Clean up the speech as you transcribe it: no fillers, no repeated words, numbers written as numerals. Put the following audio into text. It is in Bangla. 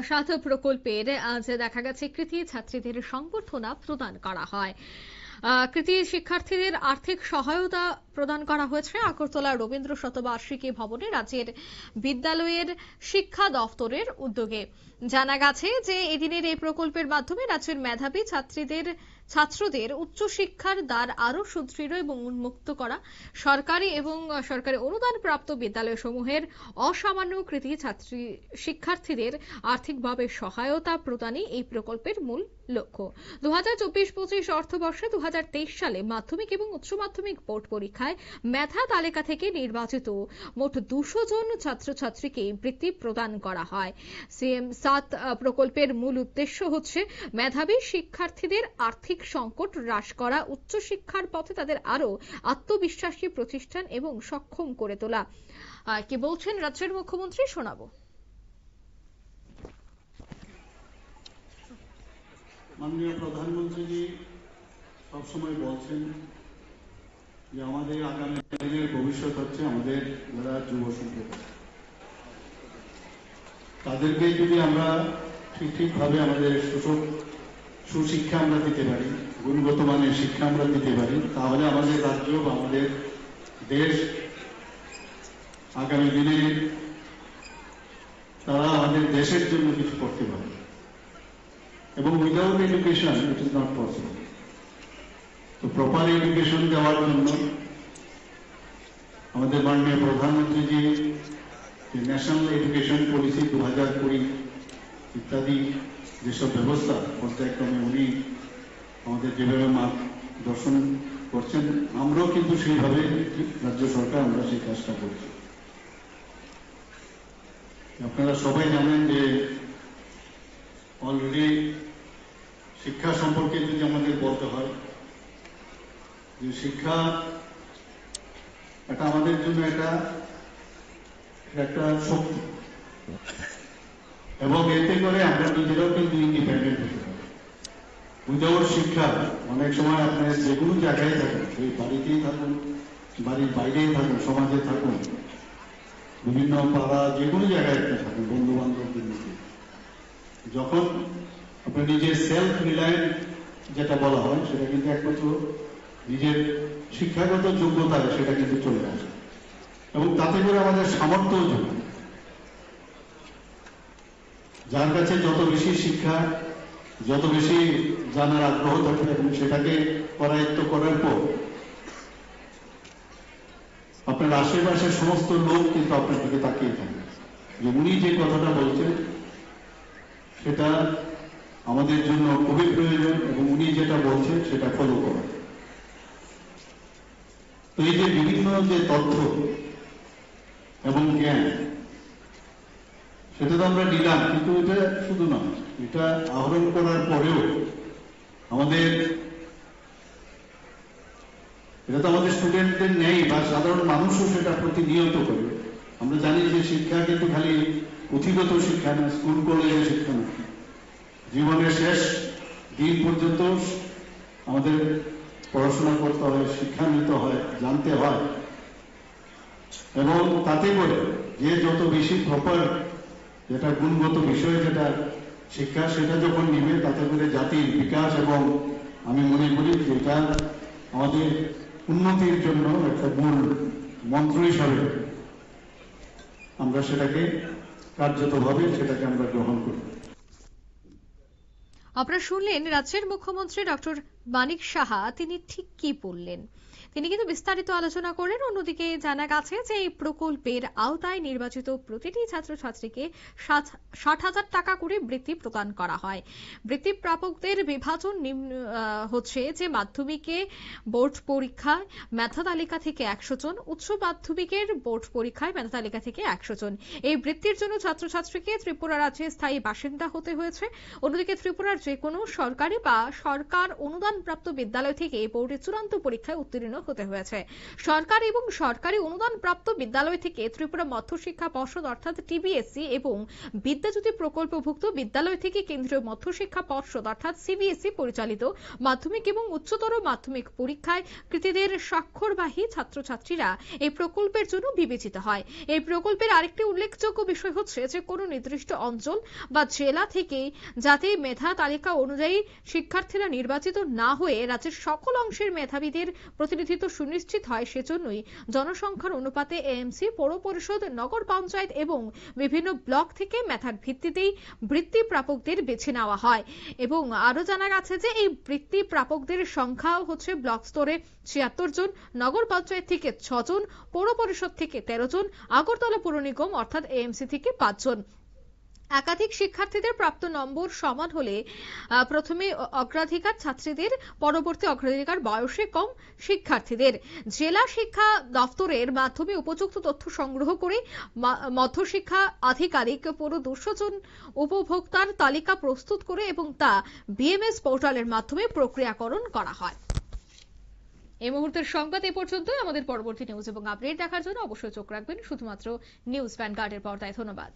সাথ প্রকল্পের আজ দেখা গেছে কৃতি ছাত্রীদের সংবর্ধনা প্রদান করা হয়। কৃতি শিক্ষার্থীদের আর্থিক সহায়তা প্রদান করা হয়েছে আগরতলা রবীন্দ্র শতবার্ষিকী ভবনে রাজ্যের বিদ্যালয়ের শিক্ষা দফতরের উদ্যোগে। জানা গেছে যে এদিনের এই প্রকল্পের মাধ্যমে রাজ্যের মেধাবী ছাত্রদের উচ্চশিক্ষার দ্বার আরো সুদৃঢ় এবং উন্মুক্ত করা, সরকারি এবং সরকারি অনুদান প্রাপ্ত বিদ্যালয়সমূহের অসামান্য কৃতি শিক্ষার্থীদের আর্থিকভাবে সহায়তা প্রদানই এই প্রকল্পের মূল লক্ষ্য। 2024-25 অর্থবর্ষে 2023 সালে মাধ্যমিক এবং উচ্চ মাধ্যমিক বোর্ড পরীক্ষায় মেধা তালিকা থেকে নির্বাচিত মোট 200 জন ছাত্রছাত্রীকে বৃত্তি প্রদান করা হয়। সিএম সাত প্রকল্পের মূল উদ্দেশ্য হচ্ছে মেধাবী শিক্ষার্থীদের আর্থিক সংকট হ্রাস করা, উচ্চশিক্ষার পথে তাদের আরো আত্মবিশ্বাসী প্রতিষ্ঠান এবং সক্ষম করে তোলা। কি বলছেন রাজ্যের মুখ্যমন্ত্রী, শোনাবো। মাননীয় প্রধানমন্ত্রী সবসময় বলছেন যে আমাদের আগামী দিনের ভবিষ্যৎ হচ্ছে আমাদের যারা যুব সম্প্রদায়, তাদেরকে যদি আমরা ঠিকভাবে আমাদের সুশিক্ষা আমরা দিতে পারি, গুণগত মানের শিক্ষা আমরা দিতে পারি, তাহলে আমাদের রাজ্য বা আমাদের দেশ আগামী দিনে তারা আমাদের দেশের জন্য কিছু করতে পারে। এবং without education it is not possible. তো প্রপার এডুকেশন দেওয়ার জন্য আমাদের মাননীয় প্রধানমন্ত্রীজি ন্যাশনাল এডুকেশন পলিসি 2020 ইত্যাদি যেসব ব্যবস্থা পর্যায়ক্রমে উনি আমাদের যেভাবে মার্গদর্শন করছেন, আমরাও কিন্তু সেইভাবে রাজ্য সরকার আমরা সেই কাজটা করছি। আপনারা সবাই জানেন যে অলরেডি শিক্ষা সম্পর্কে যদি আমাদের বলতে হয় যে শিক্ষা এটা আমাদের জন্য একটা শক্তি, এবং এতে করে আমরা নিজেরাও কিন্তু ইন্ডিপেন্ডেন্ট হতে পারি। উইদাউট শিক্ষা অনেক সময় আপনার যে কোনো জায়গায় থাকুন, সেই বাড়িতেই থাকুন, বাড়ির বাইরেই থাকুন, সমাজে থাকুন, বিভিন্ন পাড়া যে কোনো জায়গায় থাকুন, বন্ধু বান্ধবদের মধ্যে, যখন আপনার নিজের সেলফ রিলায়েন্ট যেটা বলা হয় সেটা কিন্তু একমাত্র নিজের শিক্ষাগত যোগ্যতায় সেটা কিন্তু চলে আসে, এবং তাতে করে আমাদের সামর্থ্য যোগায়। যার কাছে যত বেশি শিক্ষা, যত বেশি জানার আগ্রহ থাকে এবং সেটাকে করায়ত্ত করার পর আপনার আশেপাশের সমস্ত লোক কিন্তু আপনার দিকে তাকিয়ে থাকে যে উনি যে কথাটা বলছেন সেটা আমাদের জন্য খুবই প্রয়োজন, এবং উনি যেটা বলছেন সেটা ফলো করা। তো এই যে বিভিন্ন যে তথ্য এবং জ্ঞান, সেটা তো আমরা নিলাম, কিন্তু এটা শুধু নয়, এটা আহরণ করার পরেও এটা তো আমাদের স্টুডেন্টদের নেই বা সাধারণ মানুষও সেটা প্রতিনিয়ত করে। আমরা জানি যে শিক্ষা কিন্তু খালি পুঁথিগত শিক্ষা না, স্কুল কলেজের শিক্ষা না, জীবনের শেষ দিন পর্যন্ত আমাদের পড়াশোনা করতে হয়, শিক্ষা নিতে হয়, জানতে হয়, এবং তাতে করে যে যত বেশি প্রপার যেটা গুণগত বিষয় যেটা শিক্ষা সেটা যখন নিবে, তাতে করে জাতির বিকাশ, এবং আমি মনে করি যেটা আমাদের উন্নতির জন্য একটা মূল মন্ত্র হিসাবে আমরা সেটাকে কার্যতভাবে সেটাকে আমরা গ্রহণ করি। আপনারা শুনলেন রাজ্যের মুখ্যমন্ত্রী ডক্টর মানিক সাহা, তিনি ঠিক কি বললেন। তিনি কিন্তু বিস্তারিত আলোচনা করেন। অন্যদিকে জানা গেছে যে এই প্রকল্পের আওতায় নির্বাচিত প্রতিটি ছাত্রছাত্রীকে 60,000 টাকা করে বৃত্তি প্রদান করা হয়। বৃত্তি প্রাপকদের বিভাজন হচ্ছে যে মাধ্যমিকে বোর্ড পরীক্ষায় মেধা তালিকা থেকে 100 জন, উচ্চ মাধ্যমিকের বোর্ড পরীক্ষায় মেধা তালিকা থেকে 100 জন। এই বৃত্তির জন্য ছাত্রছাত্রীকে ত্রিপুরা রাজ্যে স্থায়ী বাসিন্দা হতে হয়েছে। অন্যদিকে ত্রিপুরার যে কোনো সরকারি বা সরকার অনুদান প্রাপ্ত বিদ্যালয় থেকে বোর্ডের চূড়ান্ত পরীক্ষায় উত্তীর্ণ হতে হয়েছে। সরকার এবং সরকারি অনুদান প্রাপ্ত বিদ্যালয় থেকে ত্রিপুরা মধ্যশিক্ষা পর্ষদ অর্থাৎ টিবিএসসি এবং বিদ্যাজ্যোতি প্রকল্পভুক্ত বিদ্যালয় থেকে কেন্দ্রীয় মধ্যশিক্ষা পর্ষদ অর্থাৎ সিবিএসই পরিচালিত মাধ্যমিক এবং উচ্চতর মাধ্যমিক পরীক্ষায় কৃতীদের স্বাক্ষরবাহী ছাত্রছাত্রীরা এই প্রকল্পের জন্য বিবেচিত হয়। এই প্রকল্পের আরেকটি উল্লেখযোগ্য বিষয় হচ্ছে যে কোনো নির্দিষ্ট অঞ্চল বা জেলা থেকে যাতে মেধা তালিকা অনুযায়ী শিক্ষার্থীরা নির্বাচিত না হয়ে রাজ্যের সকল অংশের মেধাবীদের প্রতিনিধিত্ব সুনিশ্চিত হয়, সেজন্যই জনসংখ্যার অনুপাতে এএমসি, পৌর পরিষদ, নগর পঞ্চায়েত এবং বিভিন্ন ব্লক থেকে মেধার ভিত্তিতেই বৃত্তি প্রাপকদের বেছে নেওয়া হয়। এবং আরো জানা গেছে যে এই বৃত্তি প্রাপকদের সংখ্যাও হচ্ছে ব্লক স্তরে ৭৬ জন, নগর পঞ্চায়েত থেকে ৬ জন, পৌর পরিষদ থেকে ১৩ জন, আগরতলা পৌর নিগম অর্থাৎ এএমসি থেকে ৫ জন। একাধিক শিক্ষার্থীদের প্রাপ্ত নম্বর সমান হলে প্রথমে অগ্রাধিকার ছাত্রীদের, পরবর্তী অগ্রাধিকার বয়সে কম শিক্ষার্থীদের। জেলা শিক্ষা দপ্তরের মাধ্যমে উপযুক্ত তথ্য সংগ্রহ করে মধ্যশিক্ষা আধিকারিক পুরো ২০০ জন উপভোক্তার তালিকা প্রস্তুত করে এবং তা বিএমএস পোর্টালের মাধ্যমে প্রক্রিয়াকরণ করা হয়। এই মুহূর্তের সংবাদ এ পর্যন্তই। আমাদের পরবর্তী নিউজ এবং আপডেট দেখার জন্য অবশ্যই চোখ রাখবেন শুধুমাত্র নিউজ ভ্যানগার্ডের পর্দায়। ধন্যবাদ।